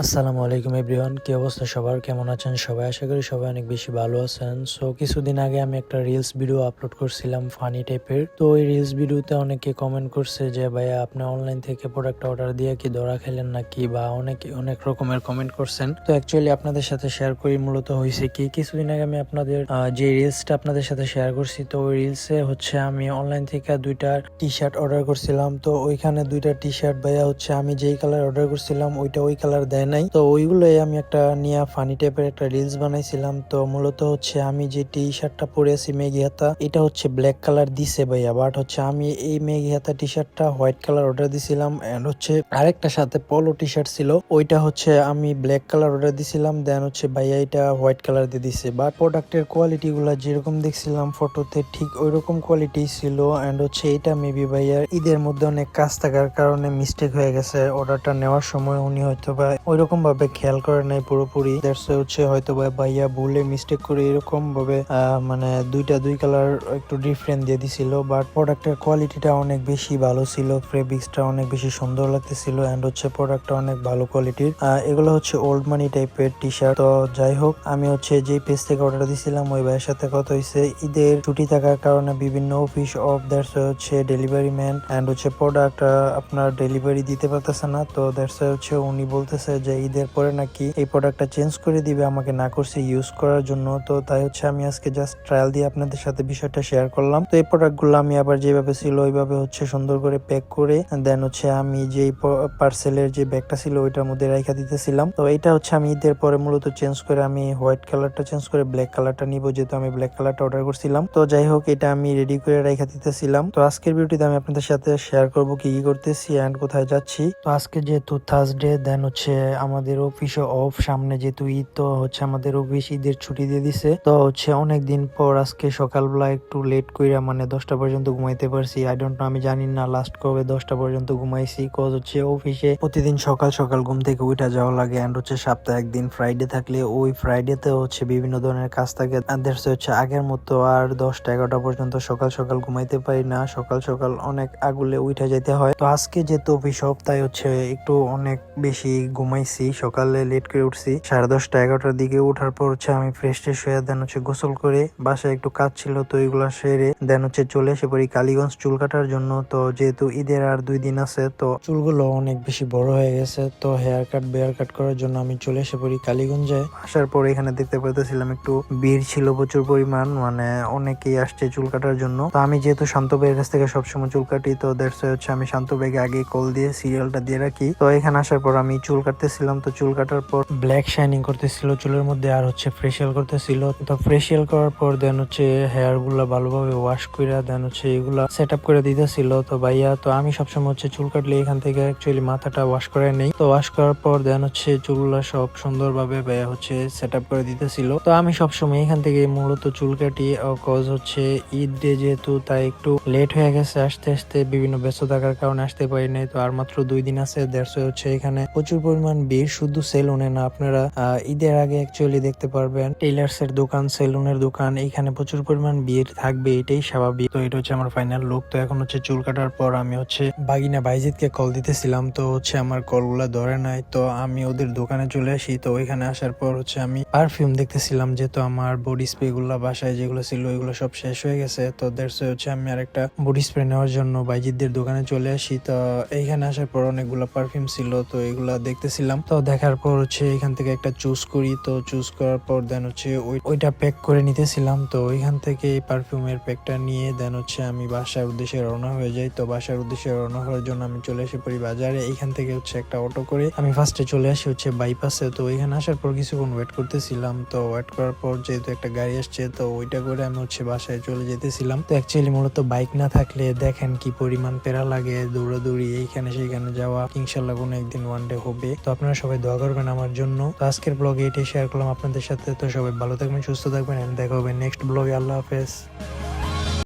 আসসালামু আলাইকুম এভরিওয়ান, কি অবস্থা সবার? কেমন আছেন সবাই? আশা করি সবাই অনেক বেশি ভালো আছেন। সো কিছুদিন আগে আমি একটা রিলস ভিডিও আপলোড করছিলাম ফানি টাইপের। তো ওই রিলস ভিডিওতে অনেকে কমেন্ট করছে যে ভাইয়া আপনি অনলাইন থেকে প্রোডাক্ট অর্ডার দিয়ে কি ধরা খেলেন নাকি, বা অনেকে অনেক রকমের কমেন্ট করছেন। তো অ্যাকচুয়ালি আপনাদের সাথে শেয়ার করি মূলত হয়েছে কি, কিছুদিন আগে আমি আপনাদের যে রিলসটা আপনাদের সাথে শেয়ার করছি, তো ওই রিলসে হচ্ছে আমি অনলাইন থেকে দুইটা টি শার্ট অর্ডার করছিলাম। তো ওইখানে দুইটা টি শার্ট ভাইয়া হচ্ছে আমি যেই কালার অর্ডার করছিলাম ওইটা ওই কালার দেয় নাই। তো ওইগুলোই আমি একটা নিয়ে ফানি টাইপের একটা রিলস বানাইছিলাম। তো মূলত হচ্ছে আমি যে টি শার্টটা পরে আছি মেঘি হাতা, এটা হচ্ছে ব্ল্যাক কালার দিছে ভাইয়া, বাট হচ্ছে আমি এই মেঘি হাতা টি শার্টটা হোয়াইট কালার অর্ডার দিছিলাম। এন্ড হচ্ছে আরেকটা সাথে পলো টি শার্ট ছিল, ওইটা হচ্ছে আমি ব্ল্যাক কালার অর্ডার দিছিলাম। দেন হচ্ছে ভাইয়া এটা হোয়াইট কালার দিয়ে দিছে। বাট প্রোডাক্টের কোয়ালিটি গুলা যেরকম দেখছিলাম ফটোতে ঠিক ওইরকম কোয়ালিটি ছিল। এন্ড হচ্ছে এটা মেবি ভাইয়া ঈদের মধ্যে অনেক কাজ থাকার কারণে মিস্টেক হয়ে গেছে। অর্ডারটা নেওয়ার সময় উনি হয়তো বা ওইরকম ভাবে খেয়াল করে নাই পুরোপুরি। দ্যাটস হচ্ছে হয়তো বা ভাইয়া ভুলে মিস্টেক করে এরকম ভাবে মানে দুই কালার একটু ডিফারেন্ট দিয়ে দিছিল। বাট প্রোডাক্টের কোয়ালিটিটা অনেক বেশি ভালো ছিল, ফেব্রিক্সটা অনেক বেশি সুন্দর লাগতেছিল। এন্ড হচ্ছে প্রোডাক্টটা অনেক ভালো কোয়ালিটির। এগুলো হচ্ছে ওল্ড মানি টাইপের টি শার্ট। তো যাই হোক, আমি হচ্ছে যে পেজ থেকে অর্ডার দিছিলাম ওই ভাইয়ের সাথে কথা হয়েছে। ঈদের ছুটি থাকার কারণে বিভিন্ন অফিস অফ, দ্যাটস হচ্ছে ডেলিভারি ম্যান এন্ড হচ্ছে প্রোডাক্ট আপনার ডেলিভারি দিতে পারতেছে না। তো দ্যাটস হচ্ছে উনি বলতেছে যে ঈদের পরে নাকি এই প্রোডাক্টটা চেঞ্জ করে দিবে, আমাকে না করছে ইউজ করার জন্য। তো তাই হচ্ছে আমি আজকে জাস্ট ট্রায়াল দিয়ে আপনাদের সাথে বিষয়টা শেয়ার করলাম। তো এই প্রোডাক্টগুলো আমি আবার যেভাবে ছিল ওইভাবে হচ্ছে সুন্দর করে প্যাক করে দেন হচ্ছে আমি যে পার্সেলের যে ব্যাগটা ছিল ওইটার মধ্যে রাখা দিতেছিলাম। তো এটা হচ্ছে আমি ঈদের পরে মূলত চেঞ্জ করে আমি হোয়াইট কালারটা চেঞ্জ করে ব্ল্যাক কালারটা নিব, যেহেতু আমি ব্ল্যাক কালারটা অর্ডার করছিলাম। তো যাই হোক, এটা আমি রেডি করে রাখা দিতেছিলাম। তো আজকের ভিডিওতে আমি আপনাদের সাথে শেয়ার করব কি কি করতেছি এন্ড কোথায় যাচ্ছি। তো আজকে যেহেতু থার্সডে, দেন হচ্ছে আমাদের অফিসও অফ, সামনে যেহেতু ঈদ, তো হচ্ছে আমাদের অফিস ঈদের ছুটি দিয়ে দিছে। তো হচ্ছে অনেকদিন পর আজকে সকালবেলা একটু লেট কইরা মানে 10টা পর্যন্ত ঘুমাইতে পারছি। আই ডোন্ট নো, আমি জানি না লাস্ট কবে 10টা পর্যন্ত ঘুমাইছি। কজ হচ্ছে অফিসে প্রতিদিন সকাল সকাল ঘুম থেকে উঠা যাওয়া লাগে। এন্ড হচ্ছে সপ্তাহে একদিন ফ্রাইডে থাকলে ওই ফ্রাইডেতে হচ্ছে বিভিন্ন ধরনের কাজ থাকে। হচ্ছে আগের মতো আর 10টা 11টা পর্যন্ত সকাল সকাল ঘুমাইতে পারি না। সকাল সকাল অনেক আগুলে উঠা যেতে হয়। তো আজকে যেহেতু অফিস অফ, তাই হচ্ছে একটু অনেক বেশি ঘুমাইছি, সকালে লেট করে উঠছি। 10:30 11টার দিকে উঠার পর হচ্ছে আমি ফ্রেশ ট্রেশ হয়ে দেন হচ্ছে গোসল করে বাসায় একটু কাজ ছিল তো এগুলা সেরে দেন হচ্ছে চলে এসে পড়ি কালীগঞ্জ চুল কাটার জন্য। তো যেহেতু ঈদের আর 2 দিন আছে, তো চুলগুলো অনেক বেশি বড় হয়ে গেছে, তো হেয়ার কাট বেয়ার কাট করার জন্য আমি চলে এসে পড়ি কালীগঞ্জে। আসার পর এখানে দেখতে পাইতেছিলাম একটু ভিড় ছিল প্রচুর পরিমাণ, মানে অনেকেই আসছে চুল কাটার জন্য। তো আমি যেহেতু শান্ত ভাইয়ের কাছ থেকে সবসময় চুল কাটি, তো দ্যাটস হচ্ছে আমি শান্ত ভাইকে আগে কল দিয়ে সিরিয়ালটা দিয়ে রাখি। তো এখানে আসার পর আমি চুল কাটতেছিলাম। তো চুল কাটার পর ব্ল্যাক শাইনিং করতেছিল চুলের মধ্যে, আর হচ্ছে ফেসিয়াল করতেছিল। তো ফেসিয়াল করার পর দেন হচ্ছে হেয়ার গুলা ভালোভাবে ওয়াশ করে দেন হচ্ছে এগুলা সেট আপ করে দিতেছিল। তো ভাইয়া, তো আমি সবসময় হচ্ছে চুল কাটলে এখান থেকে অ্যাকচুয়ালি মাথাটা ওয়াশ করে নেই। তো ওয়াশ করার পর দেন হচ্ছে চুলগুলা সব সুন্দরভাবে ভাইয়া হচ্ছে সেট আপ করে দিতেছিল। তো আমি সবসময় এখান থেকে মূলত চুল কাটি। কজ হচ্ছে ঈদ ডে যেহেতু, তাই একটু লেট হয়ে গেছে আসতে আসতে, বিভিন্ন ব্যস্ত থাকার কারণে আসতে পারি নাই। তো আর মাত্র 2 দিন আছে। দেড়শো হচ্ছে এখানে প্রচুর পরিমাণ ভিড়, শুধু সেলুনে না, আপনারা ঈদের আগে অ্যাকচুয়ালি দেখতে পারবেন টেইলার্স এর দোকান, সেলুনের দোকান, এখানে প্রচুর পরিমাণ ভিড় থাকবে, এটাই স্বাভাবিক। তো এটা হচ্ছে আমার ফাইনাল লুক। তো এখন হচ্ছে চুল কাটার পর আমি হচ্ছে বাগিনা বাইজিৎকে কল দিতেছিলাম, তো হচ্ছে আমার কলগুলা ধরে নাই। তো আমি ওদের দোকানে চলে আসি। তো ওইখানে আসার পর হচ্ছে আমি পারফিউম দেখতেছিলাম, যেহেতু আমার বডি স্প্রে গুলা বাসায় যেগুলো ছিল ওইগুলো সব শেষ হয়ে গেছে। তো দ্যাটস হচ্ছে আমি আরেকটা বডি স্প্রে নেওয়ার জন্য বাইজিৎদের দোকানে চলে আসি। তো এইখানে আসার পর অনেকগুলো পারফিউম ছিল, তো এগুলা দেখতেছিলাম। তো দেখার পর হচ্ছে এখান থেকে একটা চুজ করি। তো চুজ করার পর দেন হচ্ছে ওইটা প্যাক করে নিতেছিলাম। তো ওইখান থেকে এই পারফিউমের প্যাকটা নিয়ে দেন হচ্ছে আমি বাসার উদ্দেশ্যে রওনা হয়ে যাই। তো বাসার উদ্দেশ্যে রওনা হওয়ার জন্য আমি চলে এসে পড়ি বাজারে। এইখান থেকে হচ্ছে একটা অটো করে আমি ফার্স্টে চলে আসি হচ্ছে বাইপাসে। তো এখানে আসার পর কিছুক্ষণ ওয়েট করতেছিলাম। তো ওয়েট করার পর যেহেতু একটা গাড়ি আসছে, তো ওইটা করে আমি হচ্ছে বাসায় চলে যেতেছিলাম। তো অ্যাকচুয়ালি মূলত বাইক না থাকলে দেখেন কি পরিমাণ প্যারা লাগে, দৌড়াদৌড়ি এইখানে সেইখানে যাওয়া। ইনশাল্লাহ কোনো একদিন ওয়ান ডে হবে। তো আপনারা সবাই দোয়া করবেন আমার জন্য। তো আজকের ব্লগে এটাই শেয়ার করলাম আপনাদের সাথে। তো সবাই ভালো থাকবেন, সুস্থ থাকবেন, দেখা হবে নেক্সট ব্লগে। আল্লাহ হাফেজ।